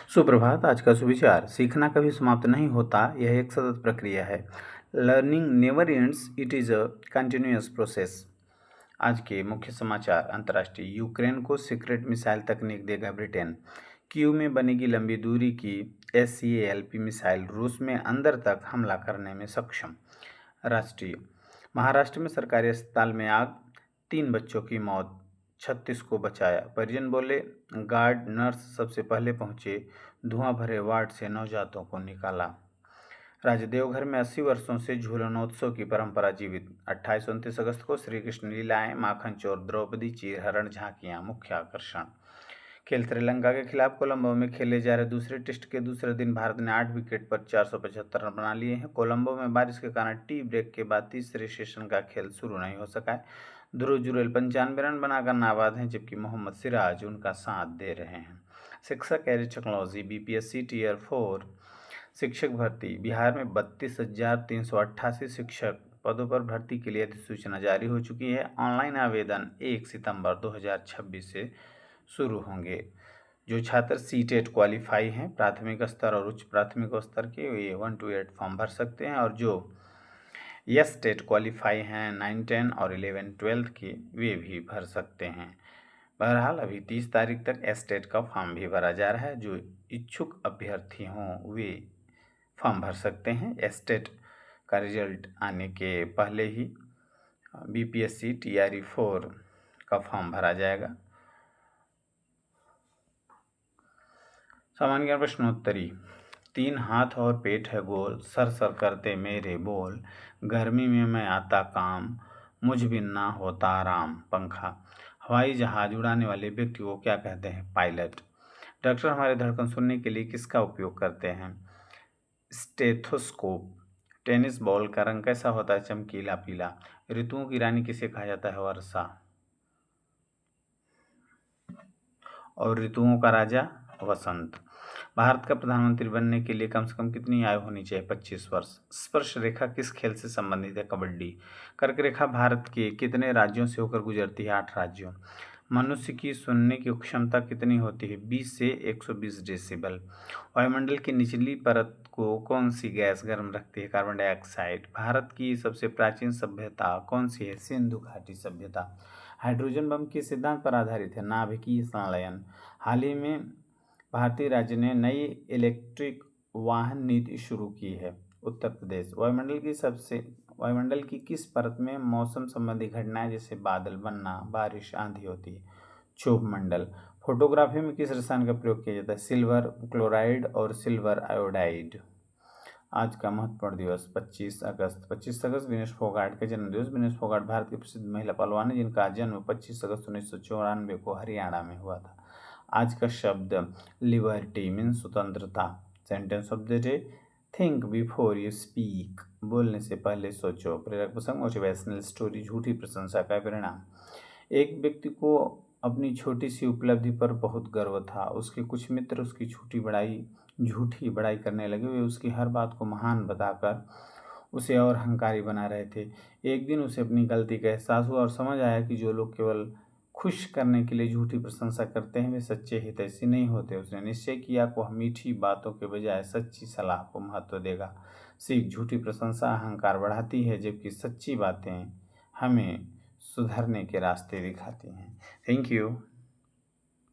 सुप्रभात। आज का सुविचार, सीखना कभी समाप्त नहीं होता, यह एक सतत प्रक्रिया है। Learning never ends, it is a continuous process. आज के मुख्य समाचार। अंतर्राष्ट्रीय, यूक्रेन को सीक्रेट मिसाइल तकनीक देगा ब्रिटेन। कीव में बनेगी लंबी दूरी की SCALP मिसाइल, रूस में अंदर तक हमला करने में सक्षम। राष्ट्रीय, महाराष्ट्र में सरकारी अस्पताल में आग, 3 बच्चों की मौत, 36 को बचाया। परिजन बोले, गार्ड नर्स सबसे पहले पहुंचे, धुआं भरे वार्ड से नवजातों को निकाला। राज्य देवघर में 80 वर्षों से झूलनोत्सव की परंपरा जीवित। 28-29 अगस्त को श्री कृष्ण लीलाएं, माखन चोर, द्रौपदी चीरहरण झांकियां मुख्य आकर्षण। खेल, श्रीलंका के खिलाफ कोलंबो में खेले जा रहे दूसरे टेस्ट के दूसरे दिन भारत ने 8 विकेट पर 475 रन बना लिए हैं। कोलंबो में बारिश के कारण टी ब्रेक के बाद तीसरे सेशन का खेल शुरू नहीं हो सका है। ध्रुव जुरेल 95 रन बनाकर नाबाद हैं, जबकि मोहम्मद सिराज उनका साथ दे रहे हैं। शिक्षक कैरियर टेक्नोलॉजी, BPSC Tier 4 शिक्षक भर्ती। बिहार में 32,388 शिक्षक पदों पर भर्ती के लिए अधिसूचना जारी हो चुकी है। ऑनलाइन आवेदन 1 सितंबर 2026 से शुरू होंगे। जो छात्र CTET क्वालिफाई हैं, प्राथमिक स्तर और उच्च प्राथमिक स्तर के, वे 1 to 8 फॉर्म भर सकते हैं, और जो STET क्वालिफाई हैं 9, 10 और 11, 12 के, वे भी भर सकते हैं। बहरहाल अभी 30 तारीख तक STET का फॉर्म भी भरा जा रहा है। जो इच्छुक अभ्यर्थी हों वे फॉर्म भर सकते हैं। STET का रिजल्ट आने के पहले ही BPSC TRE 4 का फॉर्म भरा जाएगा। सामान्य ज्ञान प्रश्नोत्तरी। 3 हाथ और पेट है गोल, सर सर करते मेरे बोल, गर्मी में मैं आता काम, मुझ बिन ना होता आराम। पंखा। हवाई जहाज उड़ाने वाले व्यक्ति को क्या कहते हैं? पायलट। डॉक्टर हमारे धड़कन सुनने के लिए किसका उपयोग करते हैं? स्टेथोस्कोप। टेनिस बॉल का रंग कैसा होता है? चमकीला पीला। ऋतुओं की रानी किसे कहा जाता है? वर्षा। और ऋतुओं का राजा? वसंत। भारत का प्रधानमंत्री बनने के लिए कम से कम कितनी आयु होनी चाहिए? 25 वर्ष। स्पर्श रेखा किस खेल से संबंधित है? कबड्डी। कर्क रेखा भारत के कितने राज्यों से होकर गुजरती है? 8 राज्यों। मनुष्य की सुनने की क्षमता कितनी होती है? 20 से 120 डेसिबल। वायुमंडल की निचली परत को कौन सी गैस गर्म रखती है? Carbon dioxide. भारत की सबसे प्राचीन सभ्यता कौन सी है? सिंधु घाटी सभ्यता। हाइड्रोजन बम किस सिद्धांत पर आधारित है? नाभिकीय संलयन। हाल ही में भारतीय राज्य ने नई इलेक्ट्रिक वाहन नीति शुरू की है। उत्तर प्रदेश। वायुमंडल की किस परत में मौसम संबंधी घटनाएं जैसे बादल बनना, बारिश, आंधी होती है? क्षोभ मंडल। फोटोग्राफी में किस रसायन का प्रयोग किया जाता है? सिल्वर क्लोराइड और सिल्वर आयोडाइड। आज का महत्वपूर्ण दिवस 25 अगस्त। 25 अगस्त विनेश फोगाट का जन्म दिवस। विनेश फोगाट भारत की प्रसिद्ध महिला पहलवान है, जिनका जन्म 25 अगस्त 1994 को हरियाणा में हुआ था। आज का शब्द लिबर्टी मीन्स स्वतंत्रता। Sentence of the day, think before you speak, बोलने से पहले सोचो। प्रेरक प्रसंग, मोटिवेशनल स्टोरी, झूठी प्रशंसा का परिणाम। एक व्यक्ति को अपनी छोटी सी उपलब्धि पर बहुत गर्व था। उसके कुछ मित्र उसकी झूठी बड़ाई करने लगे। वे उसकी हर बात को महान बताकर उसे और अहंकारी बना रहे थे। एक दिन उसे अपनी गलती का एहसास हुआ और समझ आया कि जो लोग केवल खुश करने के लिए झूठी प्रशंसा करते हैं वे सच्चे हितैषी नहीं होते। उसने निश्चय किया कि वह मीठी बातों के बजाय सच्ची सलाह को महत्व देगा। सीख, झूठी प्रशंसा अहंकार बढ़ाती है, जबकि सच्ची बातें हमें सुधरने के रास्ते दिखाती हैं। Thank you.